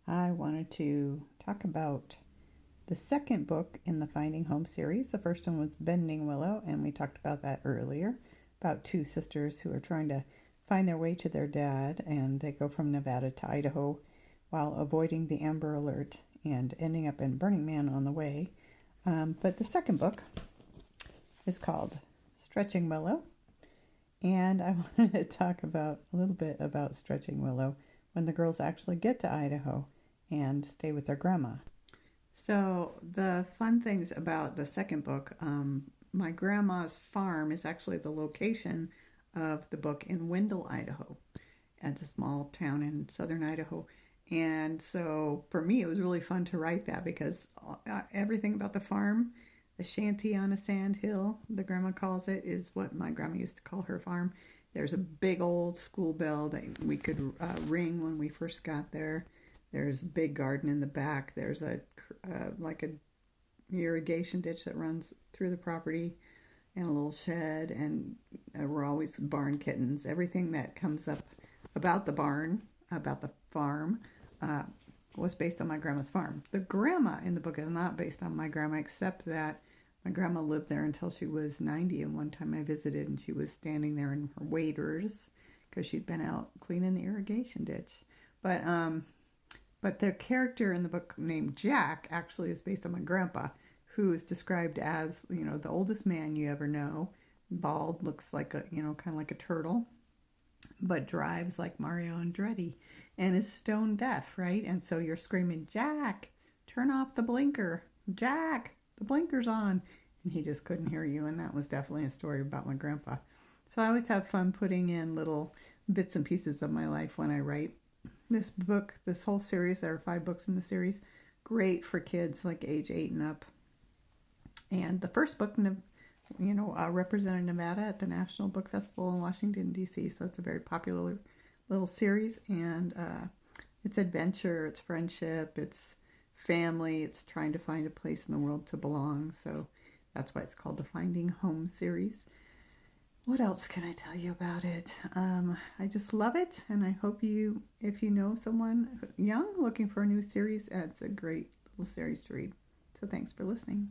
I wanted to talk about the second book in the Finding Home series. The first one was Bending Willow, and we talked about that earlier, about two sisters who are trying to find their way to their dad, and they go from Nevada to Idaho while avoiding the Amber Alert and ending up in Burning Man on the way. But the second book is called Stretching Willow, and I wanted to talk about a little bit about Stretching Willow when the girls actually get to Idaho and stay with their grandma. So the fun things about the second book, my grandma's farm is actually the location of the book in Wendell, Idaho. It's a small town in southern Idaho. And so for me, it was really fun to write that because everything about the farm, the shanty on a sand hill, the grandma calls it, is what my grandma used to call her farm. There's a big old school bell that we could ring when we first got there. There's a big garden in the back. There's like a irrigation ditch that runs through the property, and a little shed, and we're always barn kittens. Everything that comes up about the barn, about the farm, was based on my grandma's farm. The grandma in the book is not based on my grandma, except that my grandma lived there until she was 90, and one time I visited and she was standing there in her waders because she'd been out cleaning the irrigation ditch. But the character in the book named Jack actually is based on my grandpa, who is described as, the oldest man you ever know. Bald, looks like kind of like a turtle, but drives like Mario Andretti and is stone deaf, right? And so you're screaming, Jack, turn off the blinker. Jack, the blinker's on. And he just couldn't hear you. And that was definitely a story about my grandpa. So I always have fun putting in little bits and pieces of my life when I write. This book, this whole series, there are 5 books in the series, great for kids like age 8 and up. And the first book, represented Nevada at the National Book Festival in Washington, D.C. So it's a very popular little series. And it's adventure, it's friendship, it's family, it's trying to find a place in the world to belong. So that's why it's called the Finding Home series. What else can I tell you about it? I just love it, and I hope if you know someone young looking for a new series, it's a great little series to read. So thanks for listening.